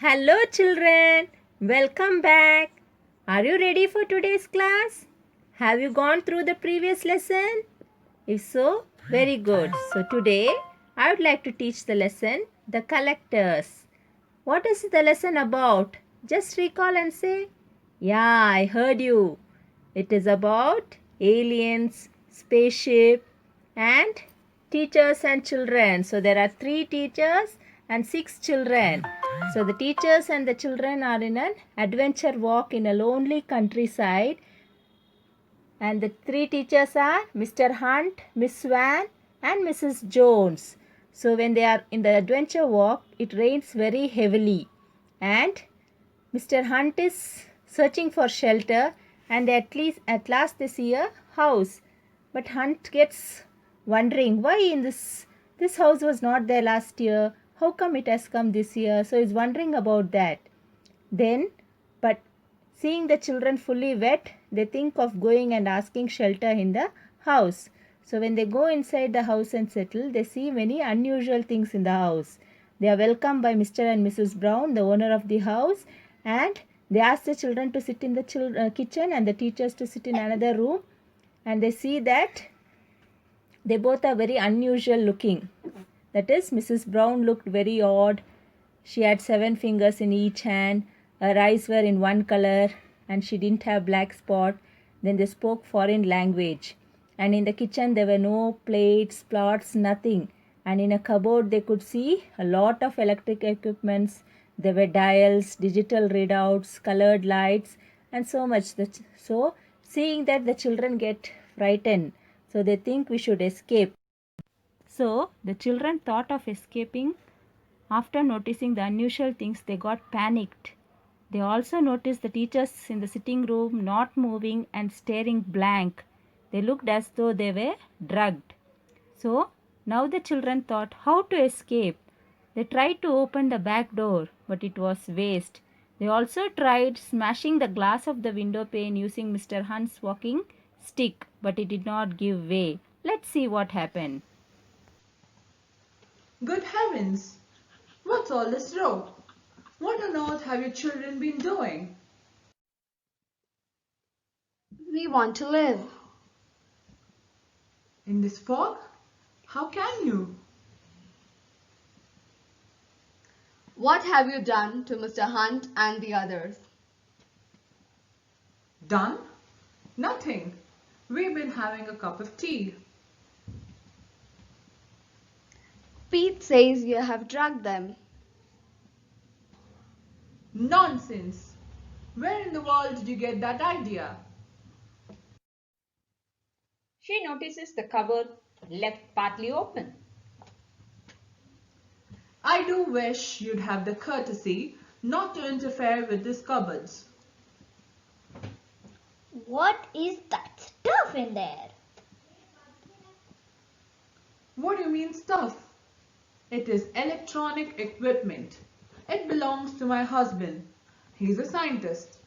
Hello children, welcome back. Are you ready for today's class? Have you gone through the previous lesson? If so, very good. So today I would like to teach the lesson The Collectors. What is the lesson about? Just recall and say, yeah, I heard you. It is about aliens, spaceship and teachers and children. So there are 3 teachers and 6 children. So the teachers and the children are in an adventure walk in a lonely countryside, and the 3 teachers are Mr. Hunt, Miss Swan and Mrs. Jones. So when they are in the adventure walk, it rains very heavily and Mr. Hunt is searching for shelter, and at last they see a house. But Hunt gets wondering why in this house was not there last year. How come it has come this year? So he's wondering about that. Then, but seeing the children fully wet, they think of going and asking shelter in the house. So when they go inside the house and settle, they see many unusual things in the house. They are welcomed by Mr. and Mrs. Brown, the owner of the house, and they ask the children to sit in the kitchen and the teachers to sit in another room. And they see that they both are very unusual looking. That is, Mrs. Brown looked very odd. She had 7 fingers in each hand. Her eyes were in one color and she didn't have black spot. Then they spoke foreign language. And in the kitchen there were no plates, pots, nothing. And in a cupboard they could see a lot of electric equipments. There were dials, digital readouts, colored lights and so much. So seeing that, the children get frightened. So they think we should escape. So the children thought of escaping. After noticing the unusual things, they got panicked. They also noticed the teachers in the sitting room not moving and staring blank. They looked as though they were drugged. So now the children thought how to escape. They tried to open the back door, but it was waste. They also tried smashing the glass of the window pane using Mr. Hunt's walking stick, but it did not give way. Let's see what happened. Good heavens! What's all this row? What on earth have your children been doing? We want to live. In this fog? How can you? What have you done to Mr. Hunt and the others? Done? Nothing. We've been having a cup of tea. Pete says you have drugged them. Nonsense! Where in the world did you get that idea? She notices the cupboard left partly open. I do wish you'd have the courtesy not to interfere with these cupboards. What is that stuff in there? What do you mean stuff? It is electronic equipment. It belongs to my husband. He's a scientist.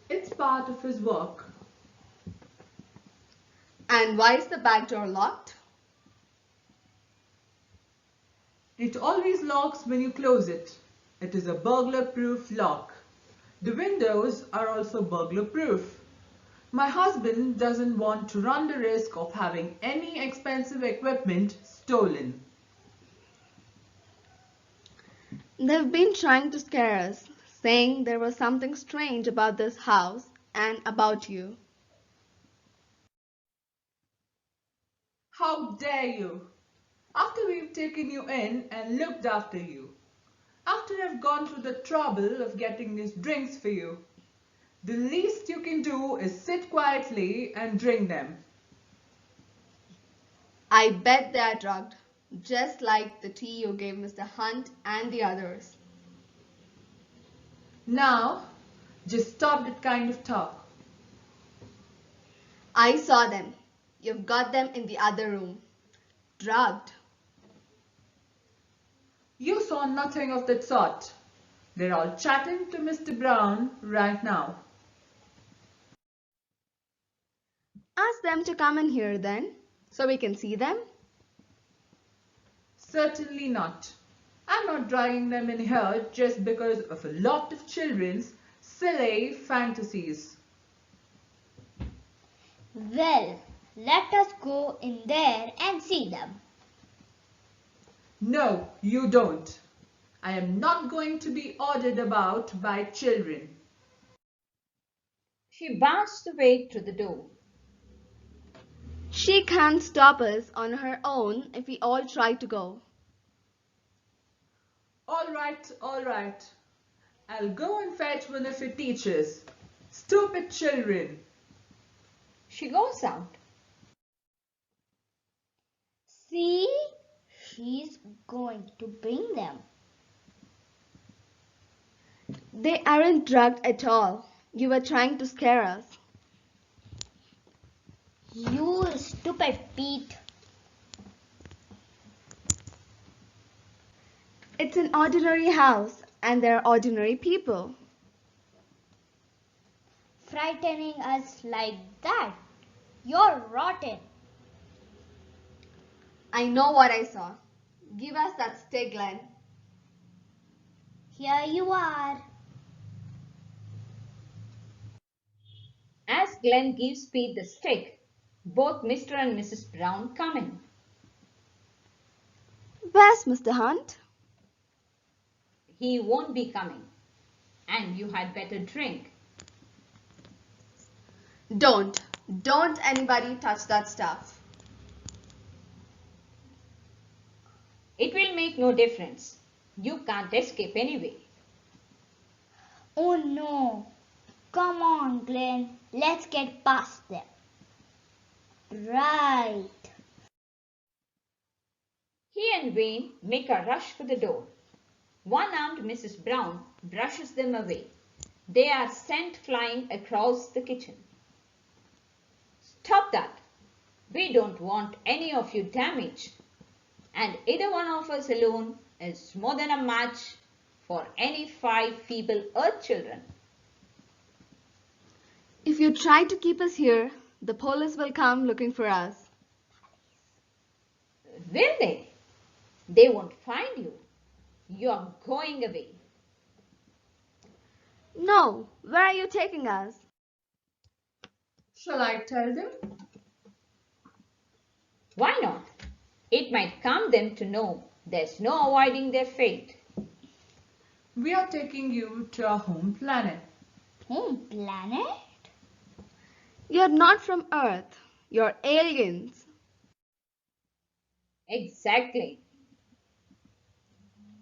It's part of his work. And why is the back door locked? It always locks when you close it. It is a burglar-proof lock. The windows are also burglar-proof. My husband doesn't want to run the risk of having any expensive equipment stolen. They've been trying to scare us, saying there was something strange about this house and about you. How dare you? After we've taken you in and looked after you. After I've gone through the trouble of getting these drinks for you. The least you can do is sit quietly and drink them. I bet they're drugged, just like the tea you gave Mr. Hunt and the others. Now, just stop that kind of talk. I saw them. You've got them in the other room. Drugged. You saw nothing of that sort. They're all chatting to Mr. Brown right now. Ask them to come in here then, so we can see them. Certainly not. I'm not dragging them in here just because of a lot of children's silly fantasies. Well, let us go in there and see them. No, you don't. I am not going to be ordered about by children. She bounced away to the door. She can't stop us on her own if we all try to go. All right, all right. I'll go and fetch one of your teachers. Stupid children. She goes out. See? She's going to bring them. They aren't drugged at all. You were trying to scare us. You stupid Pete. It's an ordinary house, and they're ordinary people. Frightening us like that. You're rotten. I know what I saw. Give us that stick, Glenn. Here you are. As Glenn gives Pete the stick, both Mr. and Mrs. Brown come in. Where's Mr. Hunt? He won't be coming, and you had better drink. Don't anybody touch that stuff. It will make no difference. You can't escape anyway. Oh no. Come on, Glenn. Let's get past them. Right. He and Wayne make a rush for the door. One-armed Mrs. Brown brushes them away. They are sent flying across the kitchen. Stop that! We don't want any of you damaged. And either one of us alone is more than a match for any 5 feeble earth children. If you try to keep us here, the police will come looking for us. Will they? They won't find you. You're going away. No, where are you taking us? Shall I tell them? Why not? It might calm them to know there's no avoiding their fate. We are taking you to our home planet. Home planet? You're not from Earth. You're aliens. Exactly.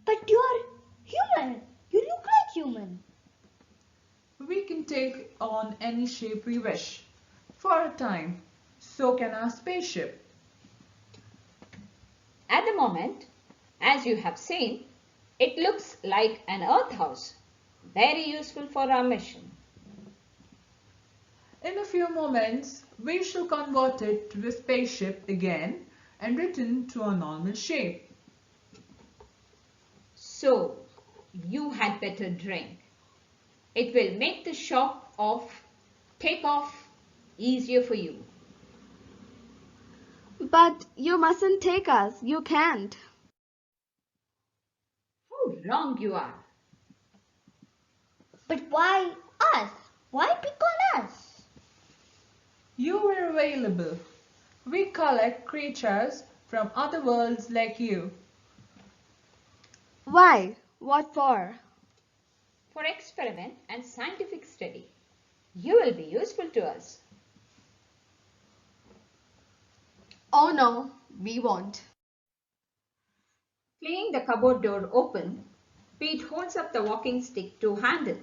But you're human. You look like human. We can take on any shape we wish. For a time. So can our spaceship. At the moment, as you have seen, it looks like an earth house. Very useful for our mission. In a few moments, we shall convert it to a spaceship again and return to our normal shape. So, you had better drink. It will make the shock of takeoff easier for you. But you mustn't take us. You can't. How wrong you are. But why us? Why pick on us? You were available. We collect creatures from other worlds like you. Why? What for? For experiment and scientific study. You will be useful to us. Oh no, we won't. Flinging the cupboard door open, Pete holds up the walking stick to handle.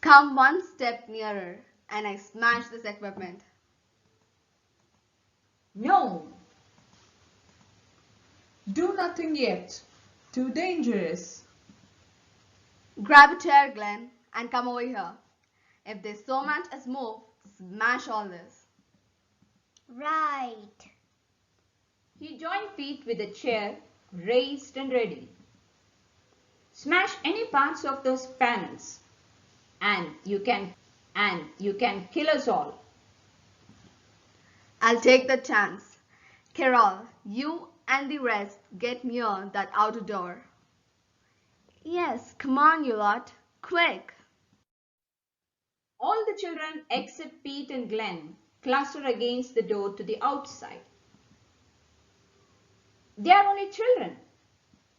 Come one step nearer and I smash this equipment. No, Do nothing yet. Too dangerous. Grab a chair, Glenn, and come over here. If they so much as move, smash all this. Right. he joined Pete with a chair raised and ready. Smash any parts of those panels and you can kill us all. I'll take the chance. Carol, you and the rest get near that outer door. Yes, come on, you lot. Quick. All the children except Pete and Glenn cluster against the door to the outside. They are only children.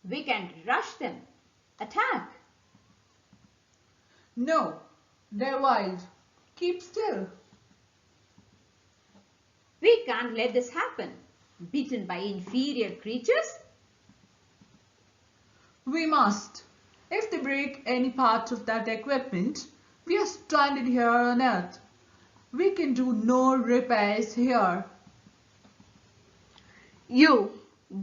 We can't rush them. Attack. No, they're wild. Keep still. We can't let this happen. Beaten by inferior creatures? We must. If they break any part of that equipment, we are stranded here on Earth. We can do no repairs here. You,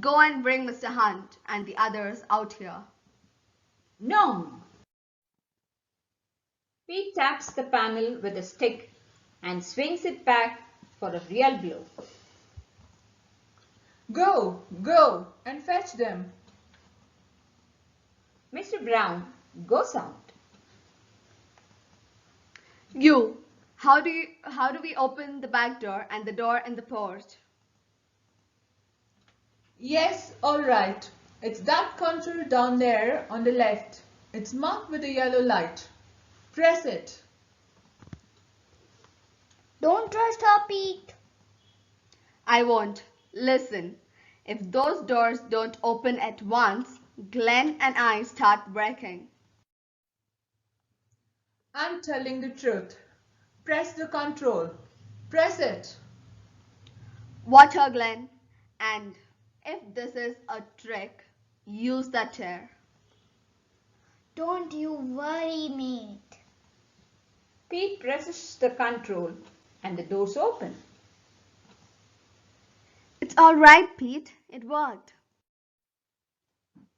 go and bring Mr. Hunt and the others out here. No. Pete taps the panel with a stick and swings it back for a real blow. Go and fetch them. Mr. Brown goes out. You, how do we open the back door and the door in the porch? Yes, all right. It's that control down there on the left. It's marked with a yellow light. Press it. Don't trust her, Pete. I won't. Listen, if those doors don't open at once, Glenn and I start breaking. I'm telling the truth. Press the control. Press it. Watch her, Glenn. And if this is a trick, use that chair. Don't you worry, mate. Pete presses the control and the doors open. It's all right, Pete. It worked.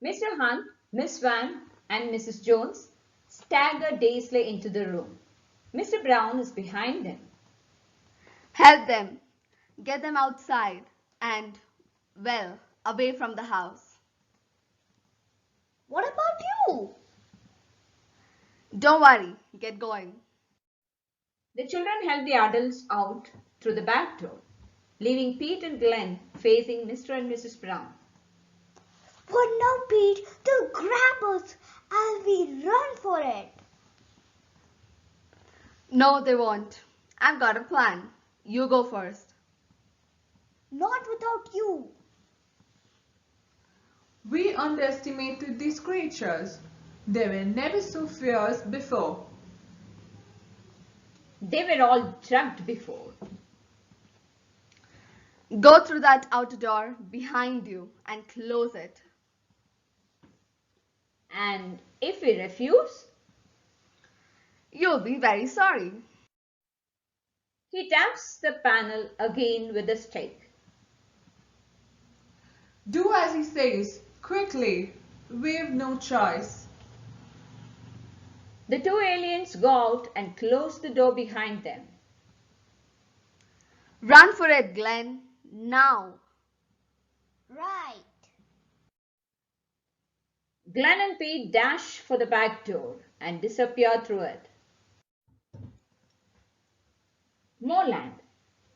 Mr. Hunt, Miss Van, and Mrs. Jones stagger dazedly into the room. Mr. Brown is behind them. Help them. Get them outside and, well, away from the house. What about you? Don't worry. Get going. The children help the adults out through the back door, leaving Pete and Glenn facing Mr. and Mrs. Brown. What now, Pete? They'll grab us as we run for it. No, they won't. I've got a plan. You go first. Not without you. We underestimated these creatures. They were never so fierce before. They were all drugged before. Go through that outer door behind you and close it. And if we refuse, You'll be very sorry. he taps the panel again with a stick. Do as he says, quickly. We've no choice. The two aliens go out and close the door behind them. Run for it, Glenn. Now. Right. Glenn and Pete dash for the back door and disappear through it. Moorland,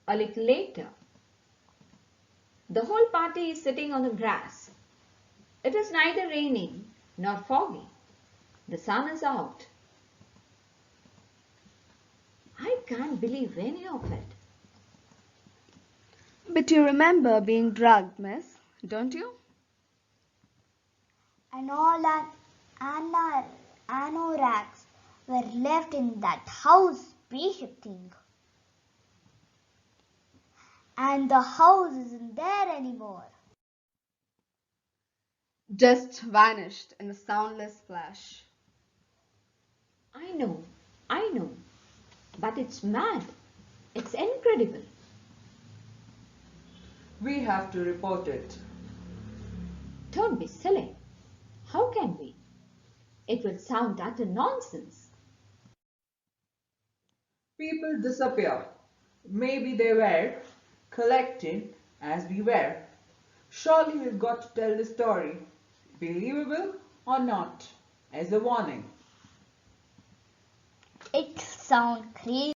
a little later. The whole party is sitting on the grass. It is neither raining nor foggy. The sun is out. I can't believe any of it. But you remember being drugged, miss, don't you? And all our anoraks were left in that house spaceship thing. And the house isn't there anymore. Just vanished in a soundless flash. I know. But it's mad. It's incredible. We have to report it. Don't be silly. How can we? It will sound utter nonsense. People disappear. Maybe they were collected as we were. Surely we've got to tell the story, believable or not, as a warning. It sounds crazy.